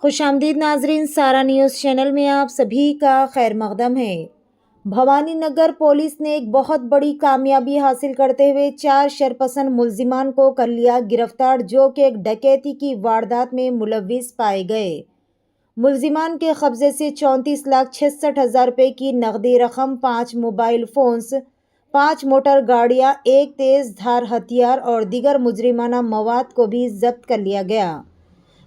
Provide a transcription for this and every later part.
खुशामदीद नाजरीन, सारा news channel में आप सभी का खैर मकदम है। भवानी नगर पुलिस ने एक बहुत बड़ी कामयाबी हासिल करते हुए 4 शरपसंद मुलजिमान को कर लिया गिरफ्तार, जो कि एक डकैती की वारदात में मुलविस पाए गए। मुलजिमान के कब्जे से 34,66,000 रुपये की नकदी रकम, 5 मोबाइल फ़ोन्स, 5 मोटर गाड़ियाँ, एक तेज़ धार हथियार और दीगर मुजरिमाना मवाद को भी जब्त कर लिया गया।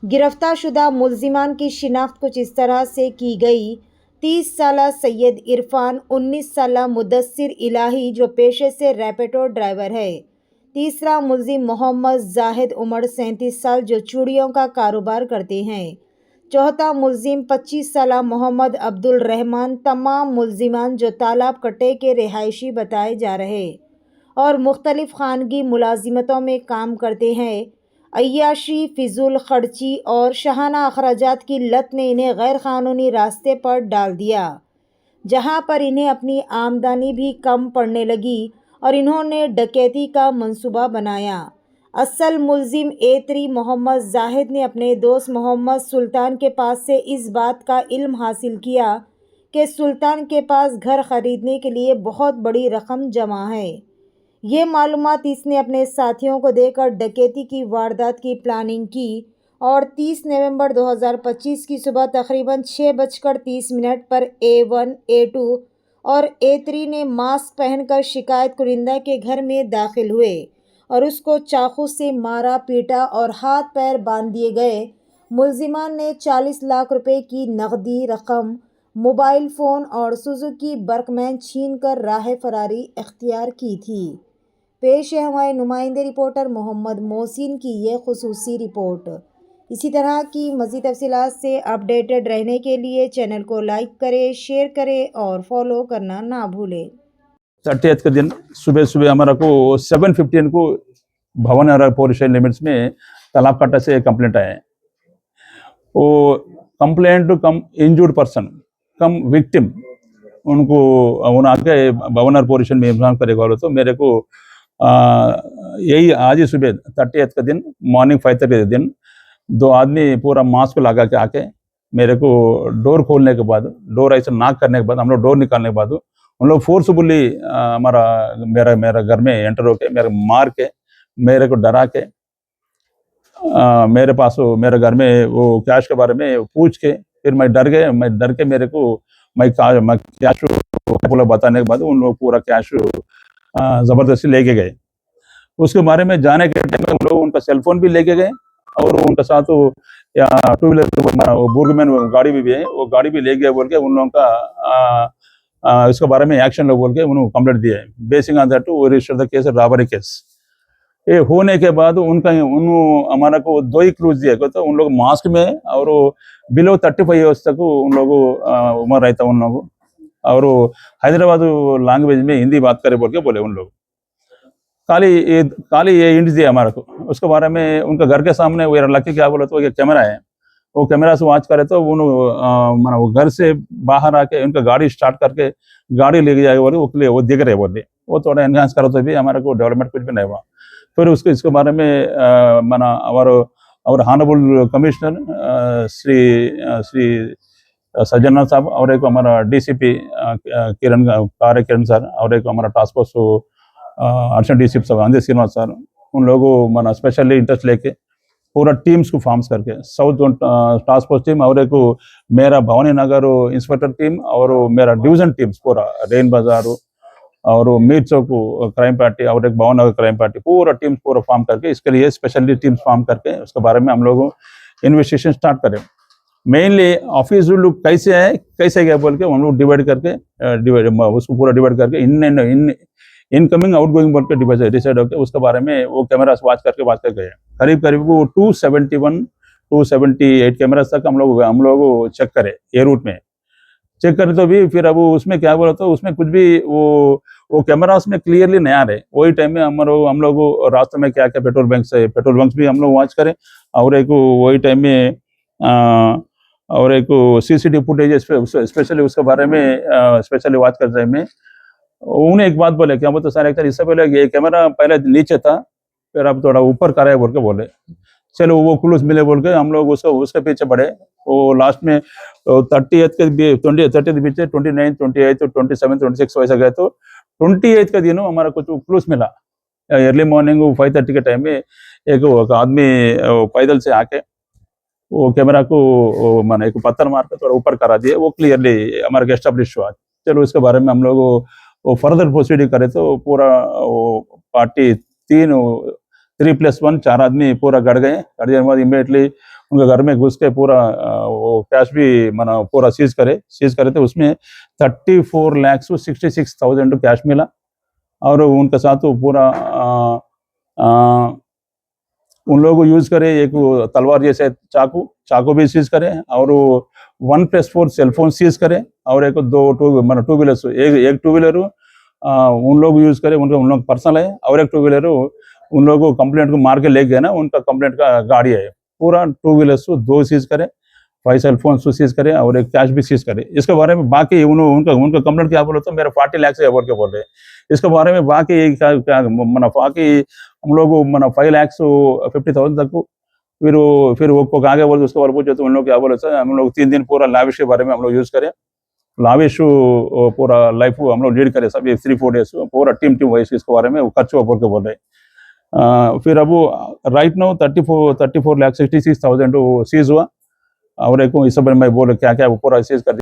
गिरफ्तार शुदा मुलजिमान की शिनाख्त कुछ इस तरह से की गई। 30 साला सैयद इरफान, 19 साला मुदस्सिर इलाही जो पेशे से रैपिडो ड्राइवर है। तीसरा मुलजिम मोहम्मद जाहिद उमर, 37 साल, जो चूड़ियों का कारोबार करते हैं। चौथा मुलजिम 25 साला मोहम्मद अब्दुल रहमान। तमाम मुलजिमान जो तालाब कट्टे के रिहायशी बताए जा रहे और मुख्तलिफ खानगी मुलाजिमतों में काम करते हैं। अय्याशी, फिजूल खर्ची और शाहाना अखराजात की लत ने इन्हें गैर कानूनी रास्ते पर डाल दिया, जहां पर इन्हें अपनी आमदनी भी कम पड़ने लगी और इन्होंने डकैती का मंसूबा बनाया। असल मुलजिम एतरी मोहम्मद जाहिद ने अपने दोस्त मोहम्मद सुल्तान के पास से इस बात का इल्म हासिल किया कि सुल्तान के पास घर ख़रीदने के लिए बहुत बड़ी रकम जमा है। ये मालूमात इसने अपने साथियों को देकर डकैती की वारदात की प्लानिंग की और 30 नवंबर 2025 की सुबह तकरीबन 6:30 पर A1, A2 और A3 ने मास्क पहनकर शिकायत कुरिंदा के घर में दाखिल हुए और उसको चाकू से मारा पीटा और हाथ पैर बांध दिए गए। मुलजिमान ने 40 लाख रुपए की नकदी रकम, मोबाइल फ़ोन और सुजुकी बर्कमैन छीन कर राह फरारी इख्तियार की थी। पेश है हमारे नुमाइंदे रिपोर्टर मोहम्मद मोहसिन की ये खुसूसी रिपोर्ट। इसी तरह की मज़ीद तफसीलात से अपडेटेड रहने के लिए चैनल को लाइक करें, शेयर करें और फॉलो करना ना भूलें। 30th के दिन सुबह सुबह हमारा को 7:15 को भवन नगर पुलिस स्टेशन लिमिट्स में तालाब कट्टा से कंप्लेंट आया है। वो कंप्लेंट कम इंजूर्ड पर्सन कम विक्टिम उनको आके भवन नगर पुलिस स्टेशन में इंतजाम करेगा बोले तो मेरे को यही आज ही सुबह 30th के दिन मॉर्निंग 5:30 के दिन 2 आदमी पूरा मास्क लगा के आके मेरे को डोर खोलने के बाद, डोर ऐसे नॉक करने के बाद, हम लोग डोर निकालने के बाद उन लोग फोर्सफुली हमारा मेरा घर में एंटर होके मेरे मार के मेरे को डरा के मेरे पास मेरे घर में वो कैश के बारे में पूछ के फिर मैं डर के मेरे को मैं कैश पूरा बताने के बाद उन लोग पूरा कैश ज़बरदस्ती लेके गए। उसके बारे में जाने के टाइम में लोग उनका सेलफोन भी लेके गए और उनके साथ टू व्हीलर बुर्गमैन गाड़ी भी है, वो गाड़ी भी ले गया बोल के उन लोगों का इसके बारे में एक्शन लो बोल के उन्होंने कंप्लेंट दिया है। Basing on that to register the case robbery case. ये होने के बाद हमारा को 2 ही क्लूज दिया तो उन लोग मास्क में और बिलो 35 ईयर्स तक उन लोगों उम्र रहता उन लोगों और हैदराबाद लैंग्वेज में हिंदी बात करे बोल के बोले उन लोग काली ये इंट दिया हमारे को। उसके बारे में उनका घर के सामने वो लकी क्या बोला तो ये कैमरा है, वो कैमरा से वॉच करे तो उन्होंने वो घर से बाहर आके उनका गाड़ी स्टार्ट करके गाड़ी लेके जाएगा बोले वो दिख रहे बोले वो थोड़ा एनहांस करो तो भी हमारे को डेवलपमेंट कुछ भी नहीं हुआ। फिर उसको इसके बारे में माना और हानबल कमिश्नर श्री सज्जनर साहब और एक हमारा डीसीपी किरण सर और एक हमारा टास्क फोर्स अर्शन डीसीपी साहब अंजय श्रीनिवास सर, उन लोगों माना स्पेशली इंटरेस्ट लेके पूरा टीम्स को फॉर्म्स करके south zone task force team और एक मेरा भवानी नगर इंस्पेक्टर टीम और मेरा डिवीजन टीम्स पूरा रेन बाजार और मीर चौक क्राइम पार्टी और एक भवन नगर क्राइम पार्टी पूरा टीम्स पूरा फॉर्म करके इसके लिए स्पेशली टीम्स फॉर्म करके उसके बारे में हम लोग इन्वेस्टिगेशन स्टार्ट करें। मेनली ऑफिस लोग कैसे है कैसे गया बोल के हम लोग डिवाइड करके उसको पूरा डिवाइड करके इनकमिंग आउटगोइंग बोल के डिसाइड होकर उसके बारे में वो कैमरा वॉच करके गए। करीब वो 278 कैमरास तक हम लोग चेक करे ये रूट में चेक करे तो भी फिर अब उसमें क्या बोला तो उसमें कुछ भी वो कैमरास में क्लियरली नहीं आ रहे। वही टाइम में हम लोग रास्ते में क्या क्या पेट्रोल बंक्स भी हम लोग वॉच करें और एक वही टाइम में और एक सीसीटीवी फुटेज स्पेशली उसके बारे में स्पेशली वॉच कर टाइम में उन्हें एक बात बोले क्या बोलते सारे एक्टर इससे पहले ये कैमरा पहले नीचे था फिर अब थोड़ा ऊपर करा है बोल के बोले चलो वो क्लूज मिले बोल के हम लोग उसको उसके पीछे बढ़े। वो लास्ट में 30th के 30th पीछे 29, 28, 27, 26 वैसा गए तो 28 का दिन हमारा कुछ क्लूज मिला। अर्ली मॉर्निंग 5:30 के टाइम में एक आदमी पैदल से आके वो कैमरा को माने एक पत्थर मार के थोड़ा ऊपर करा दिए, वो क्लियरली हमारे को एस्टेब्लिश हुआ। चलो इसके बारे में हम लोग वो फर्दर प्रोसीडिंग करे तो पूरा वो पार्टी 3+1 4 आदमी पूरा गड़ गए। गड़ जाने के बाद इमीडिएटली उनके घर में घुस के पूरा वो कैश भी माना पूरा सीज करे तो उसमें 34,66,000 कैश मिला और उनके साथ वो पूरा उन लोगों को यूज करे एक तलवार जैसे चाकू भी सीज करे और 1+4 सेलफोन सीज करे और एक टू व्हीलर्स एक टू व्हीलर उन लोग यूज करे, उन लोग पर्सनल है और एक टू व्हीलर उन लोगों को कंप्लेंट को मार के ले गए ना, उनका कंप्लेंट का गाड़ी है। पूरा टू व्हीलर्स 2 सीज करे, 5 सेलफोन सीज करे और एक कैश भी सीज करे। इसके बारे में बाकी उनका कंप्लेंट क्या बोले तो मेरा 40 लाख से अबोव के बोल रहे हैं। इसके बारे में बाकी क्या बाकी हम लोग 5,50,000 तक फिर वो आगे बोलते उसके बारे पूछे तो उन लोग क्या बोले सर हम लोग 3 दिन पूरा लाविश के बारे में हम लोग यूज करें, लाविश पूरा लाइफ हम लोग लीड करें सब 3-4 डेज पूरा टीम वाइज इसके बारे में खर्च बोल के बोल रहे। फिर अब राइट नाउ 34,66,000 सीज हुआ और एक इस बारे में बोले क्या क्या वो पूरा सीज कर